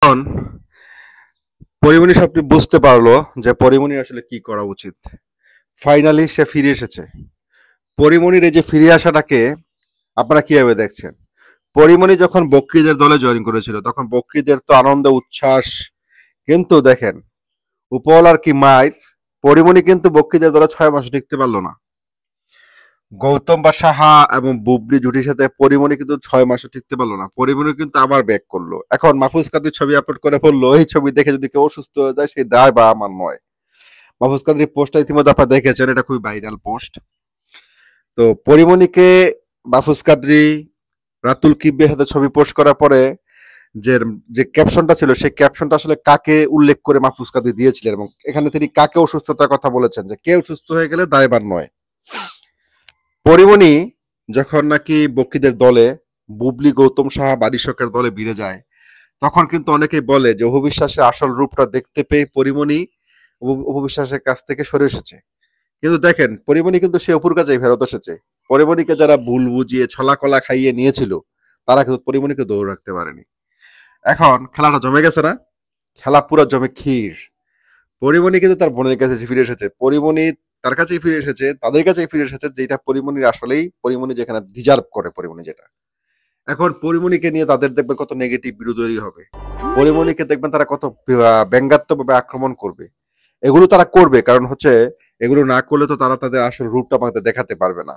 এখন পরিমণি সবটি বুঝতে পারলো যে পরিমণি আসলে কি করা উচিত। ফাইনালি সে ফিরে এসেছে। পরিমণির এই যে ফিরে আসাটাকে আপনারা কিভাবে দেখছেন? পরিমণি যখন বক্রীদের দলে জয়েন করেছিল তখন বক্রীদের তো আনন্দ উচ্ছ্বাস, কিন্তু দেখেন উপওয়ালার কি মায়ের, পরিমণি কিন্তু বক্রীদের দলে 6 মাস টিকতে পারলো না। গৌতম বা সাহা এবং বুবলি জুটির সাথে পরিমণি কিন্তু 6 মাসও টিকতে পারলো না। পরিমণি কিন্তু আবার ব্যাক করলো। এখন মাহফুজ কাদির ছবি আপলোড করে বললো এই ছবি দেখে যদি কেউ অসুস্থ হয়ে যায় সেই দায় বা আমার নয়। মাহফুজ কাদির পোস্টটা ইতিমধ্যে আপনারা দেখেছেন, এটা খুবই ভাইরাল পোস্ট। তো পরিমণিকে মাহফুজ কাদরি রাতুল কিব্বের সাথে ছবি পোস্ট করার পরে যে যে ক্যাপশনটা ছিল সেই ক্যাপশনটা আসলে কাকে উল্লেখ করে মাহফুজ কাদরি দিয়েছিলেন এবং এখানে তিনি কাকে অসুস্থতার কথা বলেছেন যে কেউ সুস্থ হয়ে গেলে দায়বার নয়। পরিমণি যখন নাকি বক্রীদের দলে বুবলি গৌতম সাহা বারিশকের দলে ভিড়ে যায় তখন কিন্তু অনেকেই বলে যে অপবিশ্বাসের আসল রূপটা দেখতে পেয়ে পরিমণি অপবিশ্বাসের কাছ থেকে সরে এসেছে। কিন্তু দেখেন পরিমণি কিন্তু সে অপুর কাছেই ফেরত এসেছে। পরিমণিকে যারা ভুল বুঝিয়ে ছলা কলা খাইয়ে নিয়েছিল তারা কিন্তু পরিমণিকে দৌড় রাখতে পারেনি। এখন খেলাটা জমে গেছে না? খেলা পুরো জমে ক্ষীর। পরিমণি কিন্তু তার বোনের কাছে ফিরে এসেছে। পরিমণি তার কাছেই ফিরে এসেছে, তাদের কাছেই ফিরে এসেছে যেটা পরিমণির আসলেই পরিমণি যেখানে ডিজার্ভ করে পরিমণি যেটা। এখন পরিমণিকে নিয়ে তাদের দেখবেন কত নেগেটিভ ভিডিও তৈরি হবে। পরিমণিকে দেখবেন তারা কত ব্যঙ্গাত্মকভাবে আক্রমণ করবে। এগুলো তারা করবে কারণ হচ্ছে এগুলো না করলে তো তারা তাদের আসল রূপটা আমাদের দেখাতে পারবে না।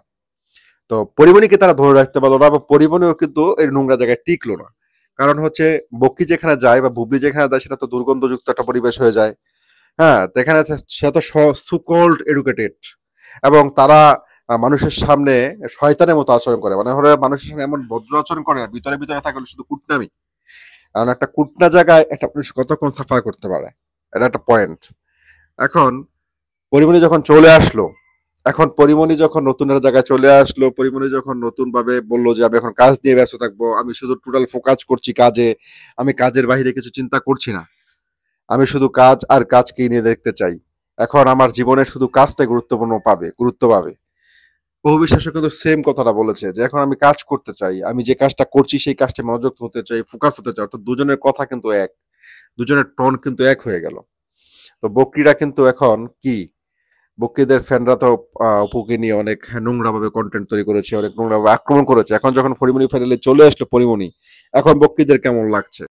তো পরিমণিকে তারা ধরে রাখতে পারলো না এবং পরিমণিও কিন্তু এই নোংরা জায়গায় টিকলো না। কারণ হচ্ছে বক্কি যেখানে যায় বা বুবলি যেখানে যায় সেটা তো দুর্গন্ধযুক্ত একটা পরিবেশ হয়ে যায়। হ্যাঁ, তো এখানে সে তো সুকল্ড এডুকেটেড এবং তারা মানুষের সামনে শয়তানের মতো আচরণ করে, মানে হলো মানুষের সামনে এমন ভদ্র আচরণ করে ভিতরে ভিতরে থাকলে শুধু কুটনামি। কারণ একটা কুটনা জায়গায় একটা মানুষ কতক্ষণ সাফার করতে পারে, এটা একটা পয়েন্ট। এখন পরিমণি যখন চলে আসলো, এখন পরিমণি যখন নতুন একটা জায়গায় চলে আসলো, পরিমণি যখন নতুন ভাবে বললো যে আমি এখন কাজ নিয়ে ব্যস্ত থাকবো, আমি শুধু টোটাল ফোকাস করছি কাজে, আমি কাজের বাইরে কিছু চিন্তা করছি না, আমি শুধু কাজ আর কাজকেই নিয়ে দেখতে চাই, এখন আমার জীবনে শুধু কাজটাই গুরুত্ব পাবে। অবিশ্বাসও কিন্তু সেম কথাটা বলেছে যে এখন আমি কাজ করতে চাই, আমি যে কাজটা করছি সেই কাজটা মনোযোগ হতে চাই, ফোকাস হতে চাই। অর্থাৎ দুজনের কথা কিন্তু এক, দুজনের টন কিন্তু এক হয়ে গেল। তো বকরিরা কিন্তু এখন কি, বকরিদের ফ্যানরা তো অপুকে নিয়ে অনেক নোংরা ভাবে কন্টেন্ট তৈরি করেছে, অনেক নোংরা ভাবে আক্রমণ করেছে। এখন যখন পরিমণি ফাইনালে চলে আসলো পরিমণি, এখন বকরিদের কেমন লাগছে?